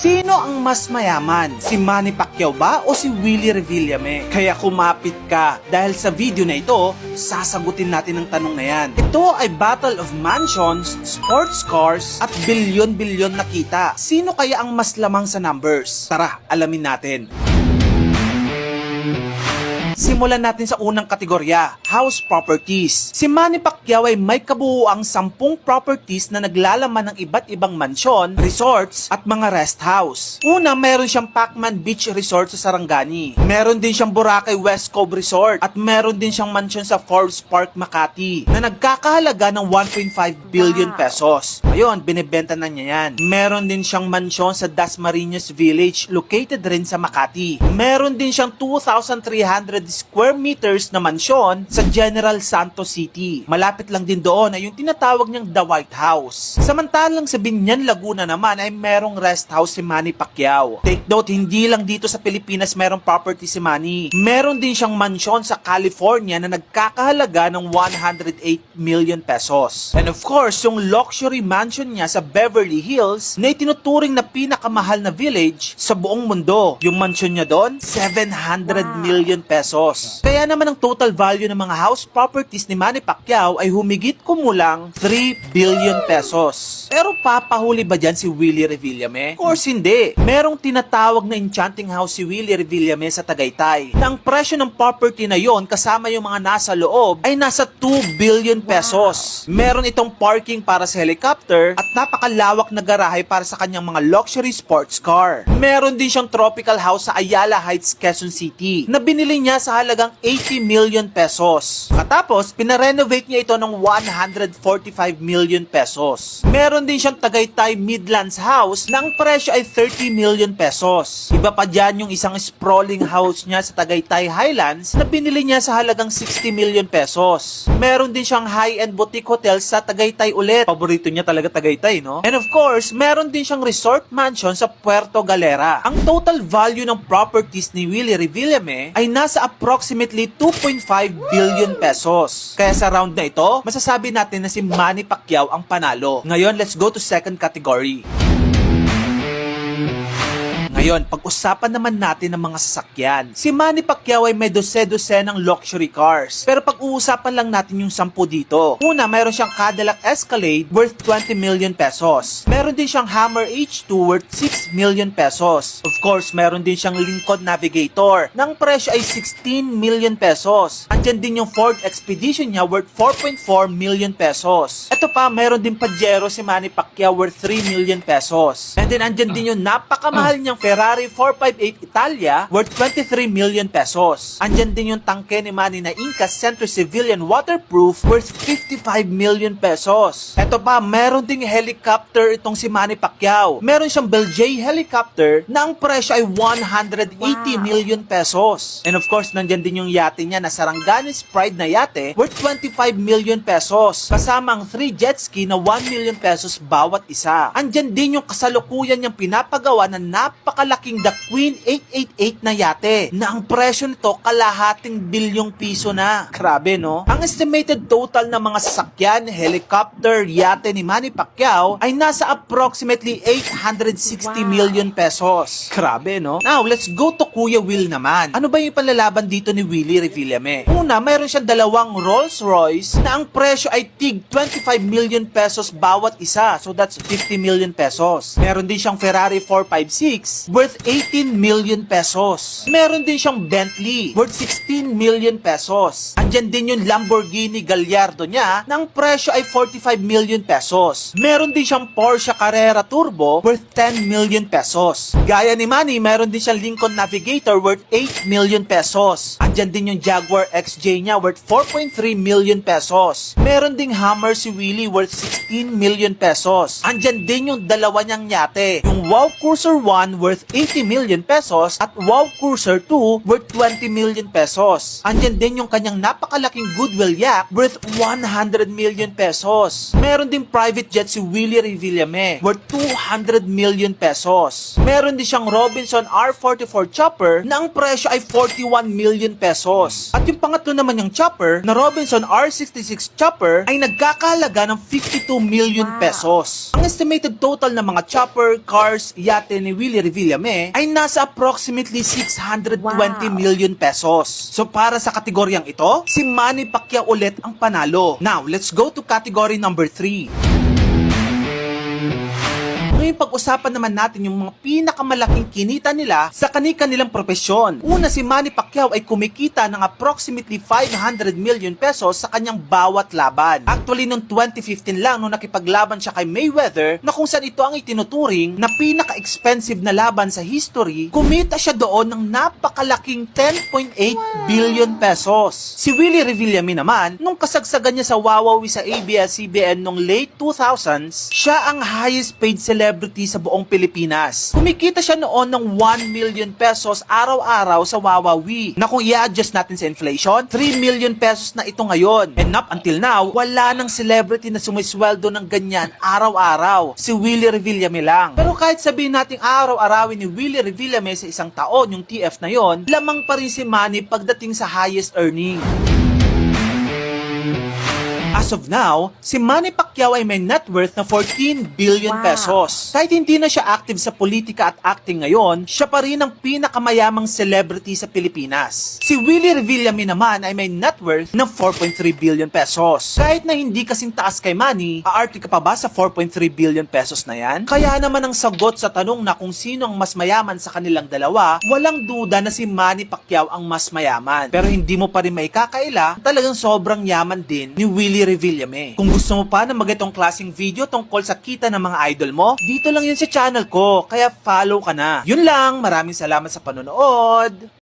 Sino ang mas mayaman? Si Manny Pacquiao ba o si Willie Revillame? Kaya kumapit ka dahil sa video na ito, sasagutin natin ang tanong na yan. Ito ay battle of mansions, sports cars, at bilyon-bilyon na kita. Sino kaya ang mas lamang sa numbers? Tara, alamin natin. Simulan natin sa unang kategorya, house properties. Si Manny Pacquiao ay may kabuuang 10 properties na naglalaman ng iba't ibang mansyon, resorts, at mga rest house. Una, meron siyang Pacman Beach Resort sa Sarangani. Meron din siyang Boracay West Cove Resort at meron din siyang mansyon sa Forbes Park, Makati na nagkakahalaga ng 1.5 billion pesos. Ngayon, binibenta na niya yan. Meron din siyang mansyon sa Dasmariñas Village located rin sa Makati. Meron din siyang 2,300 square meters na mansyon sa General Santos City. Malapit lang din doon ay yung tinatawag niyang The White House. Samantalang sa Binyan, Laguna naman ay merong rest house si Manny Pacquiao. Take note, hindi lang dito sa Pilipinas merong property si Manny. Meron din siyang mansyon sa California na nagkakahalaga ng 108 million pesos. And of course, yung luxury mansion niya sa Beverly Hills na itinuturing na pinakamahal na village sa buong mundo. Yung mansyon niya doon, 700 million pesos. Kaya naman ang total value ng mga house properties ni Manny Pacquiao ay humigit kumulang 3 billion pesos. Pero papahuli ba dyan si Willie Revillame? Of course hindi. Merong tinatawag na enchanting house si Willie Revillame sa Tagaytay na ang presyo ng property na yon kasama yung mga nasa loob ay nasa 2 billion pesos. Meron itong parking para sa helicopter at napakalawak na garahe para sa kanyang mga luxury sports car. Meron din siyang tropical house sa Ayala Heights, Quezon City na binili niya sa halagang 80 million pesos. Katapos, pinarenovate niya ito ng 145 million pesos. Meron din siyang Tagaytay Midlands House na ang presyo ay 30 million pesos. Iba pa dyan yung isang sprawling house niya sa Tagaytay Highlands na binili niya sa halagang 60 million pesos. Meron din siyang high-end boutique hotel sa Tagaytay ulit. Paborito niya talaga Tagaytay, no? And of course, meron din siyang resort mansion sa Puerto Galera. Ang total value ng properties ni Willie Revillame ay nasa approximately 2.5 billion pesos. Kaya sa round na ito, masasabi natin na si Manny Pacquiao ang panalo. Ngayon, let's go to second category. Ngayon, pag-usapan naman natin ng mga sasakyan. Si Manny Pacquiao ay may dose-dose ng luxury cars. Pero pag-uusapan lang natin yung 10 dito. Una, mayroon siyang Cadillac Escalade worth 20 million pesos. Meron din siyang Hammer H2 worth 6 million pesos. Of course, meron din siyang Lincoln Navigator nang presyo ay 16 million pesos. Andyan din yung Ford Expedition niya worth 4.4 million pesos. Ito pa, meron din Pajero si Manny Pacquiao worth 3 million pesos. And then andyan din yung napakamahal niyang Ferrari 458 Italia worth 23 million pesos. Andyan din yung tangke ni Manny na Inca Center Civilian Waterproof worth 55 million pesos. Eto pa, meron ding helicopter itong si Manny Pacquiao. Meron siyang Belgian helicopter na ang presyo ay 180 million pesos. And of course, nandyan din yung yate niya na Sarangani's Pride na yate worth 25 million pesos. Kasama ang 3 jet ski na 1 million pesos bawat isa. Andyan din yung kasalukuyan niyang pinapagawa na napakalaking The Queen 888 na yate na ang presyo nito kalahating bilyong piso na. Grabe, no? Ang estimated total ng mga sasakyan, helicopter, yate ni Manny Pacquiao ay nasa approximately 860 million pesos. Grabe, no? Now, let's go to Kuya Will naman. Ano ba yung panlalaban dito ni Willie Revillame? Una, mayroon siyang dalawang Rolls Royce na ang presyo ay tig 25 million pesos bawat isa. So that's 50 million pesos. Meron din siyang Ferrari 456 worth 18 million pesos. Meron din siyang Bentley worth 16 million pesos. Andyan din yung Lamborghini Gallardo niya na ang presyo ay 45 million pesos. Meron din siyang Porsche Carrera Turbo worth 10 million pesos. Gaya ni Manny, meron din siyang Lincoln Navigator worth 8 million pesos. Andyan din yung Jaguar XJ niya worth 4.3 million pesos. Meron ding Hummer si Willie worth 16 million pesos. Andyan din yung dalawa niyang yate, yung Wow Cruiser 1 worth worth 80 million pesos at Wow Cruiser 2 worth 20 million pesos. Andyan din yung kanyang napakalaking Goodwill yacht worth 100 million pesos. Meron din private jet si Willie Revillame worth 200 million pesos. Meron din siyang Robinson R44 chopper na ang presyo ay 41 million pesos. At yung pangatlo naman yung chopper na Robinson R66 chopper ay nagkakahalaga ng 52 million pesos. Ang estimated total ng mga chopper, cars, yate ni Willie Revillame ay nasa approximately 620 million pesos. So para sa kategoryang ito, si Manny Pacquiao ulit ang panalo. Now, let's go to category number 3. Ngayon pag-usapan naman natin yung mga pinakamalaking kinita nila sa kani-kanilang propesyon. Una, si Manny Pacquiao ay kumikita ng approximately 500 million pesos sa kanyang bawat laban. Actually, noong 2015 lang nung nakipaglaban siya kay Mayweather na kung saan ito ang itinuturing na pinaka-expensive na laban sa history, kumita siya doon ng napakalaking 10.8 billion pesos. Si Willie Revillame naman, nung kasagsagan niya sa Wawawi sa ABS-CBN noong late 2000s, siya ang highest paid celebrity sa buong Pilipinas. Kumikita siya noon ng 1 million pesos araw-araw sa Wawawi na kung i-adjust natin sa inflation, 3 million pesos na ito ngayon. And up until now, wala nang celebrity na sumisweldo ng ganyan araw-araw. Si Willie Revillame lang. Pero kahit sabihin nating araw-arawin ni Willie Revillame sa isang taon yung TF na yon, lamang pa rin si Manny pagdating sa highest earning. As of now, si Manny Pacquiao ay may net worth na 14 billion pesos. Kahit hindi na siya active sa politika at acting ngayon, siya pa rin ang pinakamayamang celebrity sa Pilipinas. Si Willie Revillame naman ay may net worth ng 4.3 billion pesos. Kahit na hindi kasing taas kay Manny, aarte ka pa ba sa 4.3 billion pesos na yan? Kaya naman ang sagot sa tanong na kung sino ang mas mayaman sa kanilang dalawa, walang duda na si Manny Pacquiao ang mas mayaman. Pero hindi mo pa rin maikakaila, talagang sobrang yaman din ni Willie Revillame. Kung gusto mo pa na magitong klaseng video tungkol sa kita ng mga idol mo, dito lang yan sa channel ko, kaya follow ka na. Yun lang, maraming salamat sa panonood.